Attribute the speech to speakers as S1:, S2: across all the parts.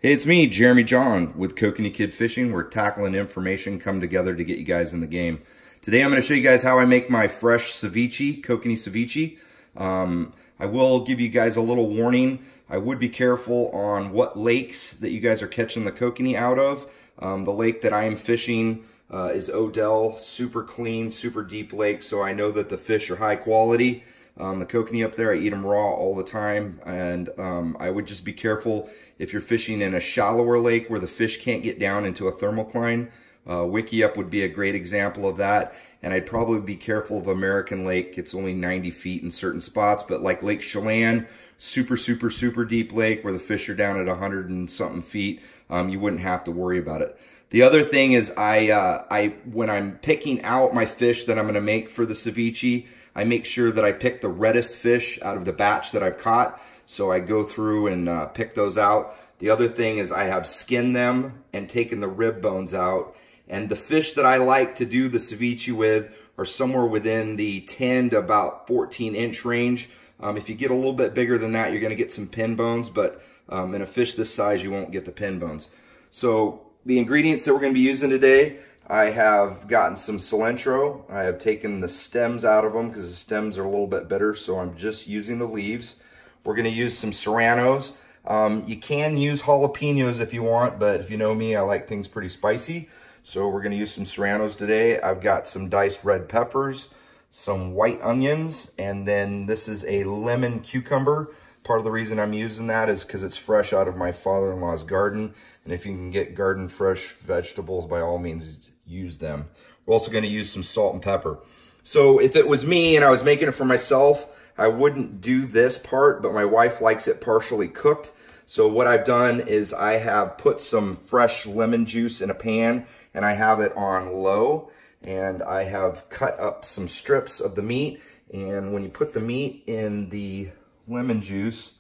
S1: Hey, it's me, Jeremy Jahn with Kokanee Kid Fishing. We're tackling information come together to get you guys in the game. Today I'm going to show you guys how I make my fresh ceviche, Kokanee Ceviche. I will give you guys a little warning. I would be careful on what lakes that you guys are catching the kokanee out of. The lake that I am fishing is Odell, super clean, super deep lake, so I know that the fish are high quality. The kokanee up there, I eat them raw all the time, and I would just be careful if you're fishing in a shallower lake where the fish can't get down into a thermocline. Wickiup would be a great example of that, and I'd probably be careful of American Lake. It's only 90 feet in certain spots, but like Lake Chelan, super deep lake where the fish are down at 100 and something feet, you wouldn't have to worry about it. The other thing is when I'm picking out my fish that I'm going to make for the ceviche, I make sure that I pick the reddest fish out of the batch that I've caught. So I go through and pick those out. The other thing is I have skinned them and taken the rib bones out. And the fish that I like to do the ceviche with are somewhere within the 10 to about 14 inch range. If you get a little bit bigger than that, you're going to get some pin bones, but in a fish this size, you won't get the pin bones. So the ingredients that we're going to be using today, I have gotten some cilantro. I have taken the stems out of them because the stems are a little bit bitter, so I'm just using the leaves. We're going to use some serranos. You can use jalapenos if you want, but if you know me, I like things pretty spicy. So we're going to use some serranos today. I've got some diced red peppers, some white onions, and then this is a lemon cucumber. Part of the reason I'm using that is because it's fresh out of my father-in-law's garden. And if you can get garden fresh vegetables, by all means, use them. We're also going to use some salt and pepper. So if it was me and I was making it for myself, I wouldn't do this part, but my wife likes it partially cooked. So what I've done is I have put some fresh lemon juice in a pan and I have it on low. And I have cut up some strips of the meat. And when you put the meat in the lemon juice,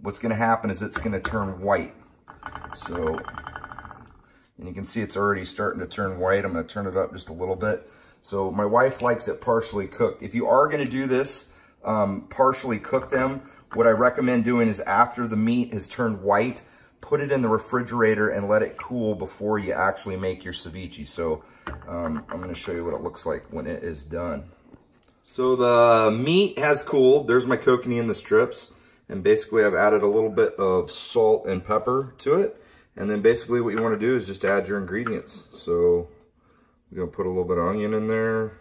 S1: what's going to happen is it's going to turn white. So, and you can see it's already starting to turn white. I'm going to turn it up just a little bit. So my wife likes it partially cooked. If you are going to do this, partially cook them, what I recommend doing is after the meat has turned white, put it in the refrigerator and let it cool before you actually make your ceviche. So I'm going to show you what it looks like when it is done. So the meat has cooled. There's my kokanee in the strips. And basically I've added a little bit of salt and pepper to it. And then basically what you want to do is just add your ingredients. So we're going to put a little bit of onion in there.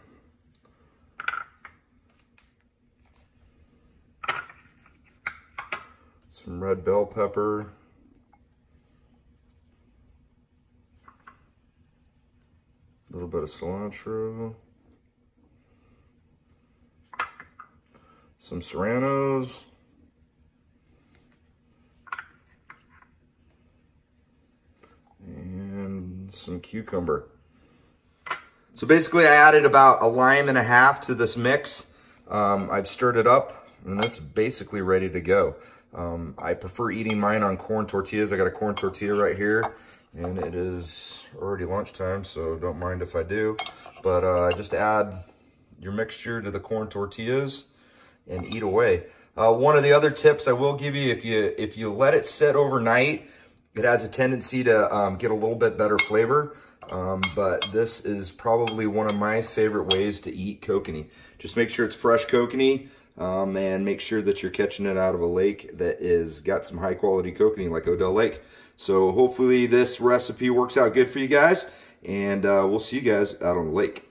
S1: Some red bell pepper. A little bit of cilantro. Some serranos. And some cucumber. So basically I added about a lime and a half to this mix. I've stirred it up and it's basically ready to go. I prefer eating mine on corn tortillas. I got a corn tortilla right here and it is already lunchtime, so don't mind if I do. But just add your mixture to the corn tortillas and eat away. One of the other tips I will give you, if you let it sit overnight, it has a tendency to get a little bit better flavor, but this is probably one of my favorite ways to eat kokanee. Just make sure it's fresh kokanee, and make sure that you're catching it out of a lake that is got some high quality kokanee like Odell Lake. So hopefully this recipe works out good for you guys, and we'll see you guys out on the lake.